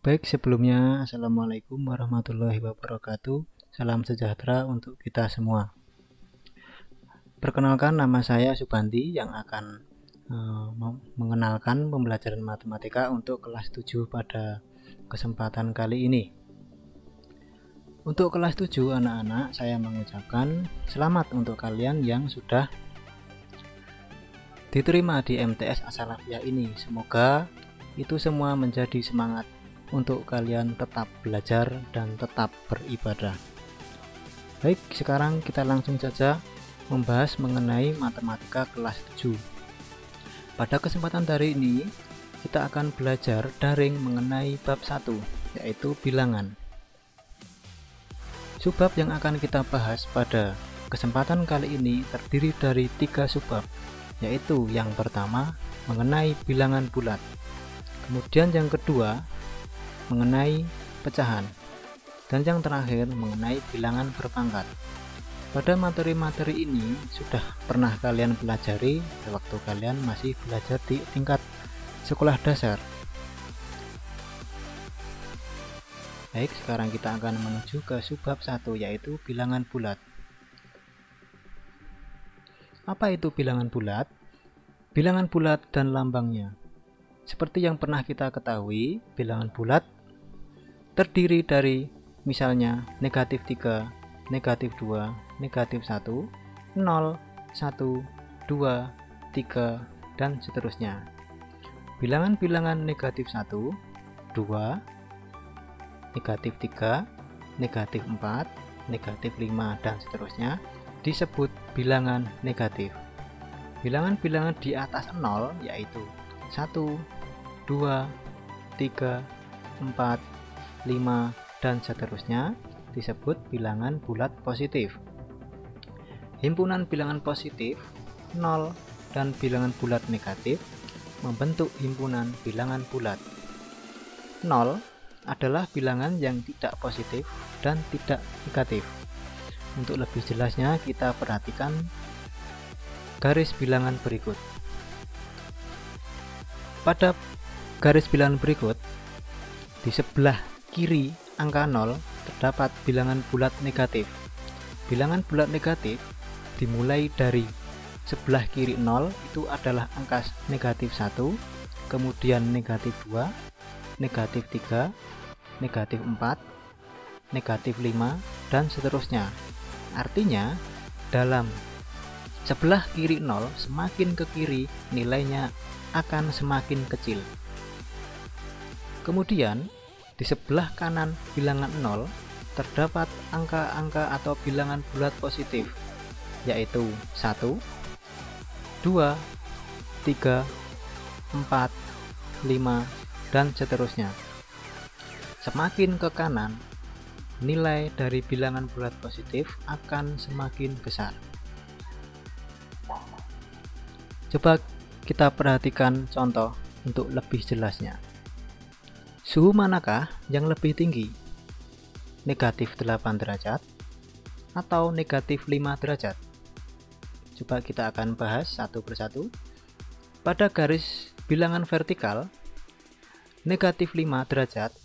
Baik, sebelumnya Assalamualaikum warahmatullahi wabarakatuh. Salam sejahtera untuk kita semua. Perkenalkan, nama saya Subandi yang akan mengenalkan pembelajaran matematika untuk kelas 7 pada kesempatan kali ini. Untuk kelas 7 anak-anak, saya mengucapkan selamat untuk kalian yang sudah diterima di MTS As-Salafiyah ini. Semoga itu semua menjadi semangat untuk kalian tetap belajar dan tetap beribadah. Baik, sekarang kita langsung saja membahas mengenai matematika kelas 7. Pada kesempatan hari ini, kita akan belajar daring mengenai bab 1, yaitu bilangan. Subbab yang akan kita bahas pada kesempatan kali ini terdiri dari 3 subbab, yaitu yang pertama mengenai bilangan bulat, kemudian yang kedua mengenai pecahan, dan yang terakhir mengenai bilangan berpangkat. Pada materi-materi ini sudah pernah kalian pelajari waktu kalian masih belajar di tingkat sekolah dasar. Baik, sekarang kita akan menuju ke subbab 1, yaitu bilangan bulat. Apa itu bilangan bulat? Bilangan bulat dan lambangnya. Seperti yang pernah kita ketahui, bilangan bulat terdiri dari misalnya negatif 3, negatif 2, negatif 1, 0, 1, 2, 3, dan seterusnya. Bilangan-bilangan negatif 1, 2, negatif 3, negatif 4, negatif 5, dan seterusnya disebut bilangan negatif. Bilangan-bilangan di atas 0 yaitu 1, 2, 3, 4, 5, dan seterusnya disebut bilangan bulat positif. Himpunan bilangan positif 0 dan bilangan bulat negatif membentuk himpunan bilangan bulat. 0 adalah bilangan yang tidak positif dan tidak negatif. Untuk lebih jelasnya kita perhatikan garis bilangan berikut. Pada garis bilangan berikut, di sebelah kiri angka 0 terdapat bilangan bulat negatif. Bilangan bulat negatif dimulai dari sebelah kiri 0 itu adalah angka negatif 1, kemudian negatif 2, negatif 3, negatif 4, negatif 5, dan seterusnya. Artinya, dalam sebelah kiri 0 semakin ke kiri nilainya akan semakin kecil. Kemudian, di sebelah kanan bilangan 0 terdapat angka-angka atau bilangan bulat positif, yaitu 1, 2, 3, 4, 5, dan seterusnya. Semakin ke kanan, nilai dari bilangan bulat positif akan semakin besar. Coba kita perhatikan contoh untuk lebih jelasnya. Suhu manakah yang lebih tinggi? Negatif 8 derajat atau negatif 5 derajat? Coba kita akan bahas satu persatu. Pada garis bilangan vertikal, negatif 5 derajat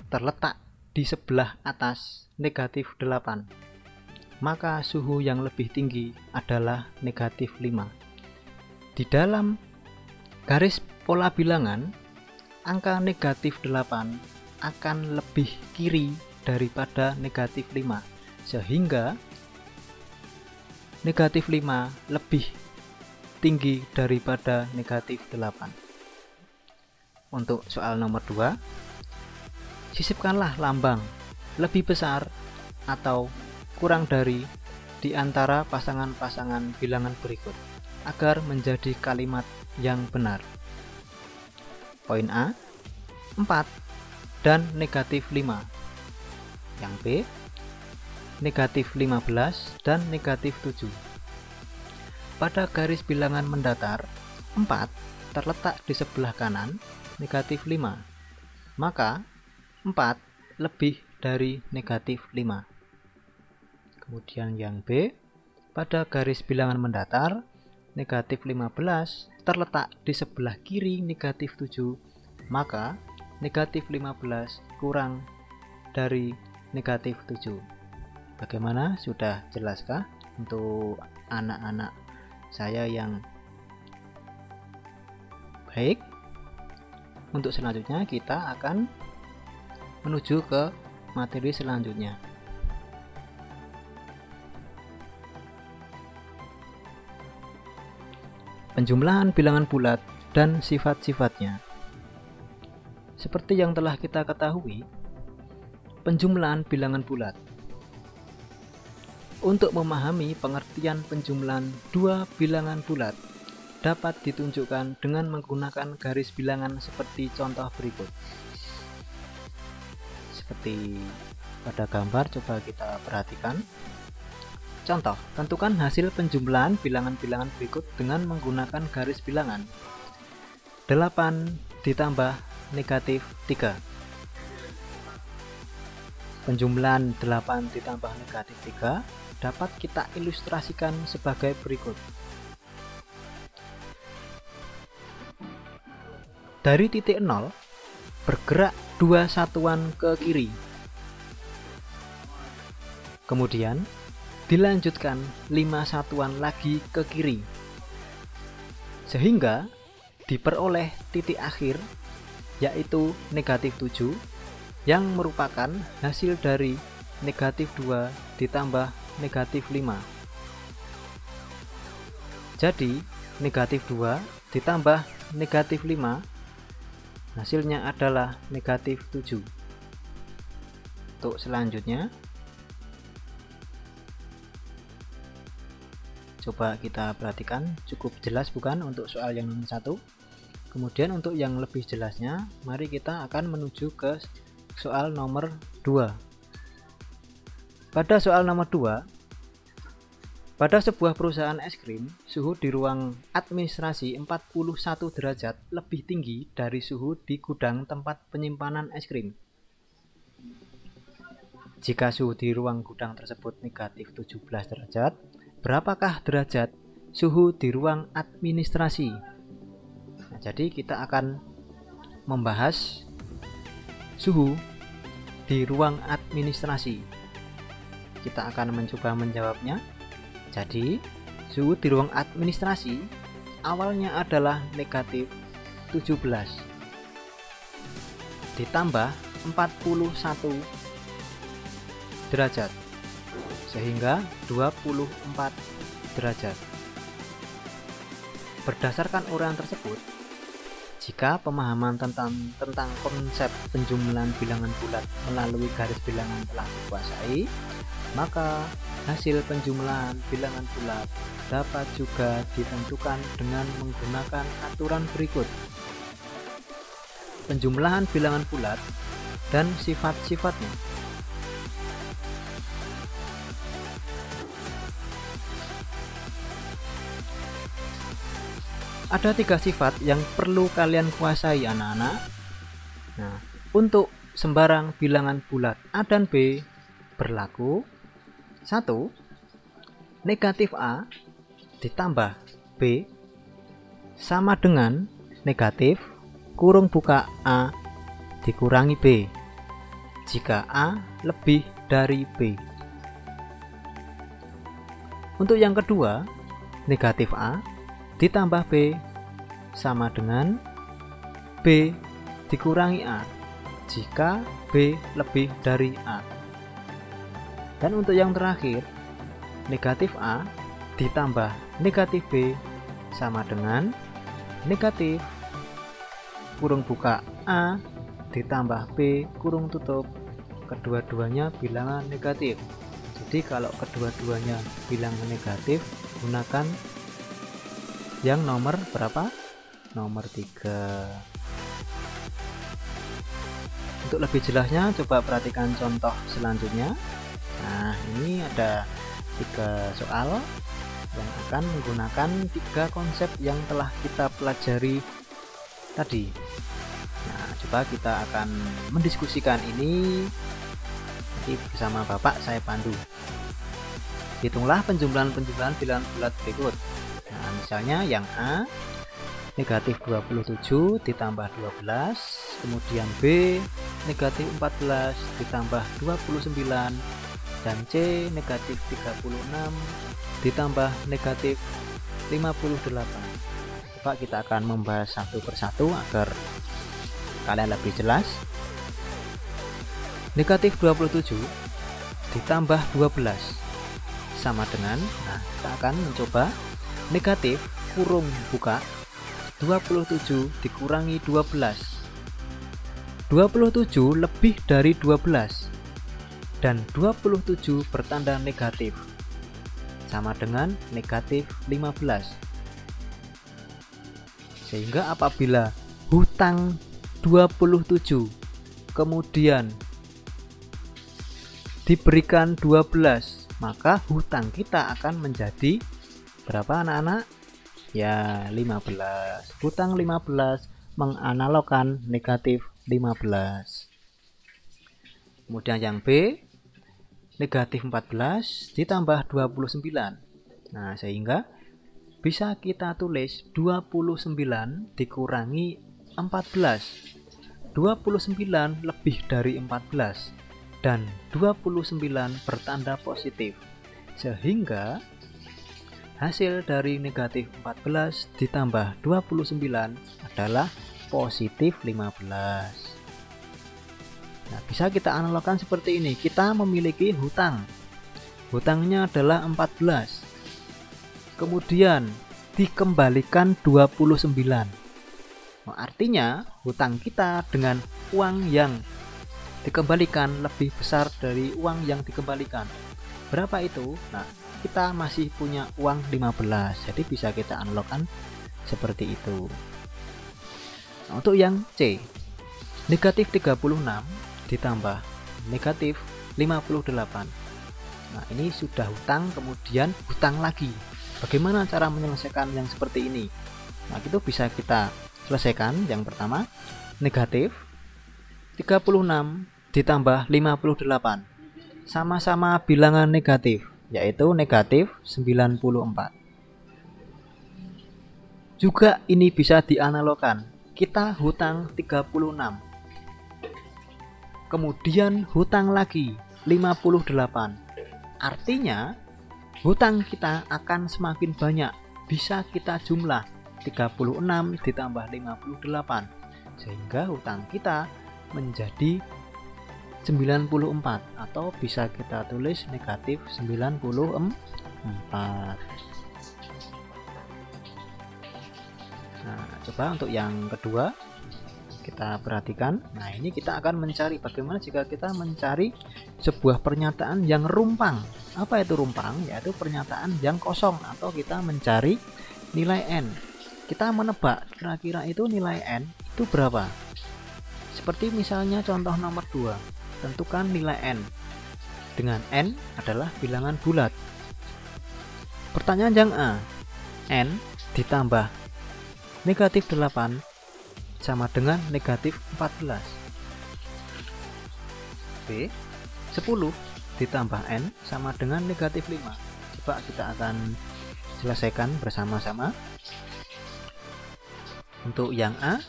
terletak di sebelah atas negatif 8. Maka suhu yang lebih tinggi adalah negatif 5. Di dalam garis pola bilangan, angka negatif 8 akan lebih kiri daripada negatif 5, sehingga negatif 5 lebih tinggi daripada negatif 8. Untuk soal nomor 2, sisipkanlah lambang lebih besar atau kurang dari di antara pasangan-pasangan bilangan berikut agar menjadi kalimat yang benar. Poin A, 4 dan negatif 5. Yang B, negatif 15 dan negatif 7. Pada garis bilangan mendatar, 4 terletak di sebelah kanan, negatif 5. Maka 4 lebih dari negatif 5. Kemudian yang B, pada garis bilangan mendatar, negatif 15 terletak di sebelah kiri negatif 7, maka negatif 15 kurang dari negatif 7. Bagaimana? Sudah jelaskah untuk anak-anak saya yang baik? Untuk selanjutnya kita akan menuju ke materi selanjutnya. Penjumlahan bilangan bulat dan sifat-sifatnya. Seperti yang telah kita ketahui, penjumlahan bilangan bulat. Untuk memahami pengertian penjumlahan dua bilangan bulat dapat ditunjukkan dengan menggunakan garis bilangan seperti contoh berikut. Seperti pada gambar, coba kita perhatikan. Contoh, tentukan hasil penjumlahan bilangan-bilangan berikut dengan menggunakan garis bilangan. 8 ditambah negatif 3. Penjumlahan 8 ditambah negatif 3 dapat kita ilustrasikan sebagai berikut. Dari titik 0 bergerak 2 satuan ke kiri. Kemudian dilanjutkan 5 satuan lagi ke kiri. Sehingga diperoleh titik akhir yaitu negatif 7 yang merupakan hasil dari negatif 2 ditambah negatif 5. Jadi negatif 2 ditambah negatif 5 hasilnya adalah negatif 7. Untuk selanjutnya, coba kita perhatikan, cukup jelas bukan untuk soal yang nomor 1? Kemudian untuk yang lebih jelasnya, mari kita akan menuju ke soal nomor 2. Pada soal nomor 2, pada sebuah perusahaan es krim, suhu di ruang administrasi 41 derajat lebih tinggi dari suhu di gudang tempat penyimpanan es krim. Jika suhu di ruang gudang tersebut negatif 17 derajat, berapakah derajat suhu di ruang administrasi? Nah, jadi kita akan membahas suhu di ruang administrasi. Kita akan mencoba menjawabnya. Jadi, suhu di ruang administrasi awalnya adalah negatif 17 ditambah 41 derajat sehingga 24 derajat. Berdasarkan uraian tersebut, jika pemahaman tentang konsep penjumlahan bilangan bulat melalui garis bilangan telah dikuasai, maka hasil penjumlahan bilangan bulat dapat juga ditentukan dengan menggunakan aturan berikut. Penjumlahan bilangan bulat dan sifat-sifatnya. Ada 3 sifat yang perlu kalian kuasai, anak-anak. Nah, untuk sembarang bilangan bulat A dan B berlaku 1. Negatif A ditambah B sama dengan negatif kurung buka A dikurangi B jika A lebih dari B. Untuk yang kedua, negatif A ditambah B sama dengan B dikurangi A jika B lebih dari A. Dan untuk yang terakhir, negatif A ditambah negatif B sama dengan negatif kurung buka A ditambah B kurung tutup, kedua-duanya bilangan negatif. Jadi kalau kedua-duanya bilangan negatif, gunakan yang nomor berapa? Nomor 3. Untuk lebih jelasnya, coba perhatikan contoh selanjutnya. Nah, ini ada 3 soal yang akan menggunakan 3 konsep yang telah kita pelajari tadi. Nah, coba kita akan mendiskusikan ini nanti bersama Bapak, saya pandu. Hitunglah penjumlahan bilangan bulat berikut. Nah, misalnya yang A, negatif 27 ditambah 12, kemudian B negatif 14 ditambah 29, dan C negatif 36 ditambah negatif 58. Coba kita akan membahas satu persatu agar kalian lebih jelas. Negatif 27 ditambah 12 sama dengan, kita akan mencoba negatif kurung buka 27 dikurangi 12. 27 lebih dari 12 dan 27 bertanda negatif sama dengan negatif 15. Sehingga apabila hutang 27 kemudian diberikan 12, maka hutang kita akan menjadi berapa anak-anak? Ya 15. Hutang 15 menganalogkan negatif 15. Kemudian yang B negatif 14 ditambah 29. Nah, sehingga bisa kita tulis 29 dikurangi 14. 29 lebih dari 14 dan 29 bertanda positif, sehingga hasil dari negatif 14 ditambah 29 adalah positif 15. Nah, bisa kita analogkan seperti ini. Kita memiliki hutang. Hutangnya adalah 14. Kemudian dikembalikan 29. Nah, artinya hutang kita dengan uang yang dikembalikan lebih besar dari uang yang dikembalikan. Berapa itu? Nah, kita masih punya uang 15. Jadi bisa kita analogkan seperti itu. Nah, untuk yang C, negatif 36 ditambah negatif 58. Nah, ini sudah hutang, kemudian hutang lagi. Bagaimana cara menyelesaikan yang seperti ini? Nah, itu bisa kita selesaikan. Yang pertama, negatif 36 ditambah 58 sama-sama bilangan negatif, yaitu negatif 94. Juga ini bisa dianalogkan. Kita hutang 36, kemudian hutang lagi 58. Artinya hutang kita akan semakin banyak. Bisa kita jumlah 36 ditambah 58, sehingga hutang kita menjadi 94, atau bisa kita tulis negatif 94. Nah, coba untuk yang kedua kita perhatikan. Nah, ini kita akan mencari bagaimana jika kita mencari sebuah pernyataan yang rumpang. Apa itu rumpang? Yaitu pernyataan yang kosong, atau kita mencari nilai n. Kita menebak kira-kira itu nilai n itu berapa. Seperti misalnya contoh nomor 2. Tentukan nilai n. Dengan n adalah bilangan bulat. Pertanyaan yang A, n ditambah negatif 8 sama dengan negatif 14. B, 10 ditambah n sama dengan negatif 5. Coba kita akan selesaikan bersama-sama. Untuk yang A,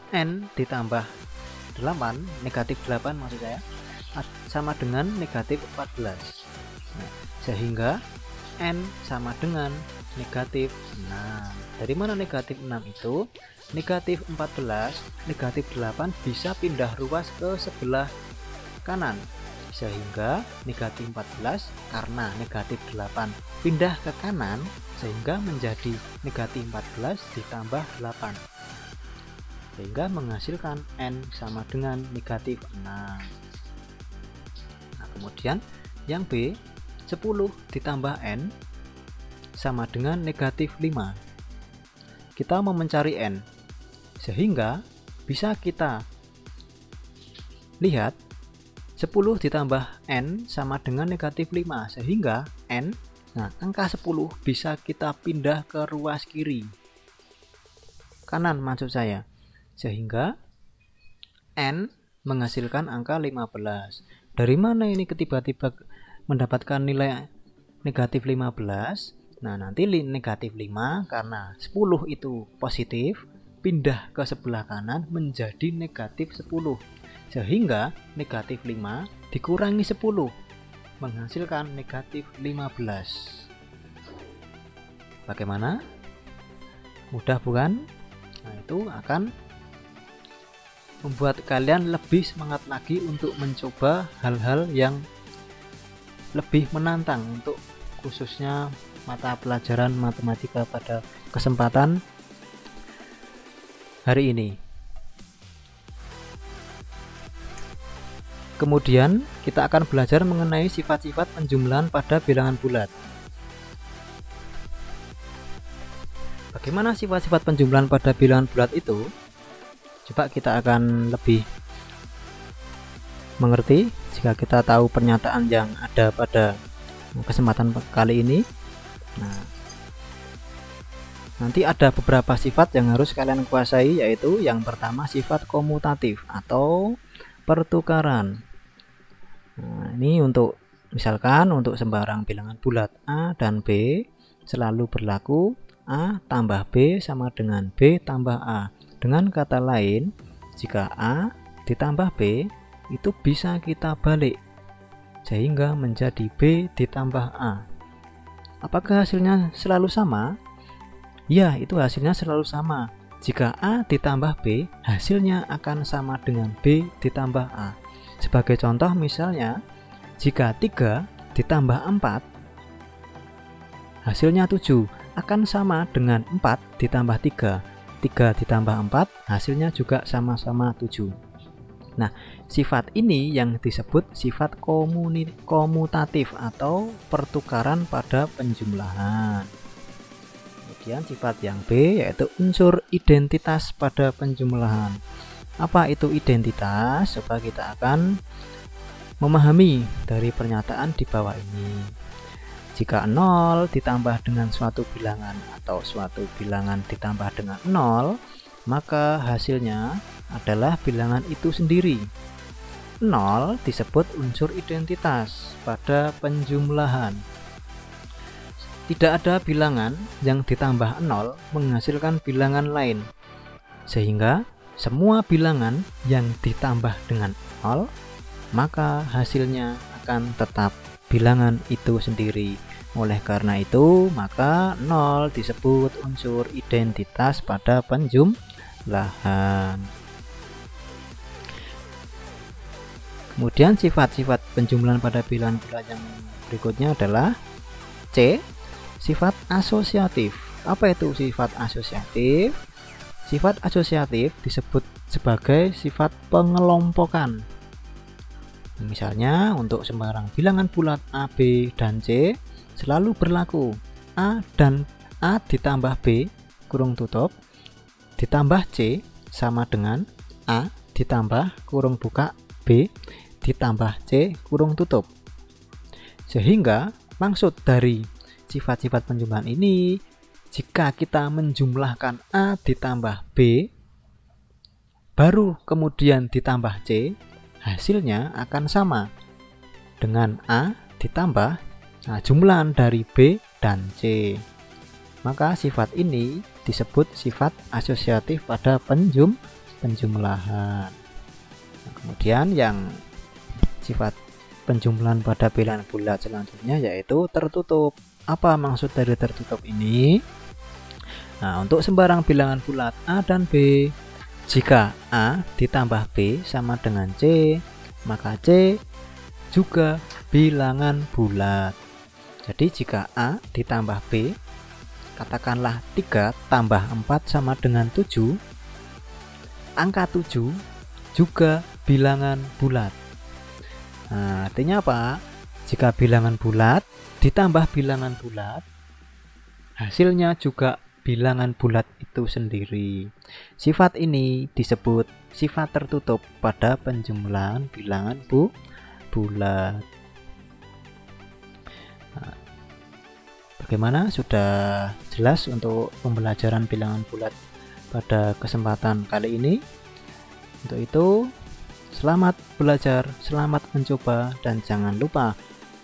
n ditambah 8, negatif 8 maksud saya, sama dengan negatif 14. Nah, sehingga n sama dengan negatif 6. Dari mana negatif 6 itu? Negatif 14, negatif 8 bisa pindah ruas ke sebelah kanan, sehingga negatif 14 karena negatif 8 pindah ke kanan, sehingga menjadi negatif 14 ditambah 8, sehingga menghasilkan n sama dengan negatif 6. Nah, kemudian yang B, 10 ditambah n sama dengan negatif 5. Kita mau mencari n, sehingga bisa kita lihat 10 ditambah n sama dengan negatif 5, sehingga n, nah angka 10 bisa kita pindah ke ruas kiri, kanan maksud saya, sehingga n menghasilkan angka 15. Dari mana ini tiba-tiba mendapatkan nilai negatif 15? Nah, nanti negatif 5 karena 10 itu positif, pindah ke sebelah kanan menjadi negatif 10. Sehingga negatif 5 dikurangi 10 menghasilkan negatif 15. Bagaimana? Mudah bukan? Nah, itu akan membuat kalian lebih semangat lagi untuk mencoba hal-hal yang lebih menantang untuk khususnya mata pelajaran matematika pada kesempatan hari ini. Kemudian kita akan belajar mengenai sifat-sifat penjumlahan pada bilangan bulat. Bagaimana sifat-sifat penjumlahan pada bilangan bulat itu? Coba kita akan lebih mengerti jika kita tahu pernyataan yang ada pada kesempatan kali ini. Nah, nanti ada beberapa sifat yang harus kalian kuasai, yaitu yang pertama sifat komutatif atau pertukaran. Nah, ini untuk misalkan untuk sembarang bilangan bulat A dan B selalu berlaku A tambah B sama dengan B tambah A. Dengan kata lain, jika A ditambah B itu bisa kita balik sehingga menjadi B ditambah A. Apakah hasilnya selalu sama? Ya, itu hasilnya selalu sama. Jika A ditambah B, hasilnya akan sama dengan B ditambah A. Sebagai contoh misalnya, jika 3 ditambah 4, hasilnya 7 akan sama dengan 4 ditambah 3. 3 ditambah 4 hasilnya juga sama-sama 7. Nah, sifat ini yang disebut sifat komutatif atau pertukaran pada penjumlahan. Kemudian sifat yang B yaitu unsur identitas pada penjumlahan. Apa itu identitas? Coba kita akan memahami dari pernyataan di bawah ini. Jika 0 ditambah dengan suatu bilangan atau suatu bilangan ditambah dengan 0, maka hasilnya adalah bilangan itu sendiri. 0 disebut unsur identitas pada penjumlahan. Tidak ada bilangan yang ditambah 0 menghasilkan bilangan lain, sehingga semua bilangan yang ditambah dengan 0 maka hasilnya akan tetap bilangan itu sendiri. Oleh karena itu, maka 0 disebut unsur identitas pada penjumlahan. Kemudian sifat-sifat penjumlahan pada bilangan bulat yang berikutnya adalah C, sifat asosiatif. Apa itu sifat asosiatif? Sifat asosiatif disebut sebagai sifat pengelompokan. Misalnya untuk sembarang bilangan bulat A, B, dan C selalu berlaku A dan A ditambah B kurung tutup ditambah C sama dengan A ditambah kurung buka B ditambah C kurung tutup. Sehingga maksud dari sifat-sifat penjumlahan ini, jika kita menjumlahkan A ditambah B baru kemudian ditambah C, hasilnya akan sama dengan A ditambah jumlahan dari B dan C. Maka sifat ini disebut sifat asosiatif pada penjumlahan. Kemudian yang sifat penjumlahan pada bilangan bulat selanjutnya yaitu tertutup. Apa maksud dari tertutup ini? Nah, untuk sembarang bilangan bulat A dan B, jika A ditambah B sama dengan C, maka C juga bilangan bulat. Jadi jika A ditambah B, katakanlah 3 tambah 4 sama dengan 7, angka 7 juga bilangan bulat. Nah, artinya apa? Jika bilangan bulat ditambah bilangan bulat, hasilnya juga bilangan bulat itu sendiri. Sifat ini disebut sifat tertutup pada penjumlahan bilangan bulat. Nah, bagaimana? Sudah jelas untuk pembelajaran bilangan bulat pada kesempatan kali ini. Untuk itu, selamat belajar, selamat mencoba, dan jangan lupa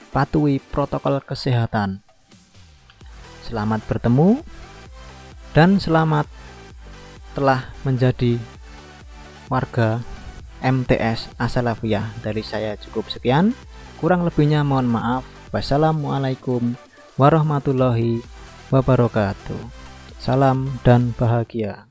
patuhi protokol kesehatan. Selamat bertemu dan selamat telah menjadi warga MTS As-Salafiyah. Dari saya cukup sekian, kurang lebihnya mohon maaf. Wassalamualaikum warahmatullahi wabarakatuh. Salam dan bahagia.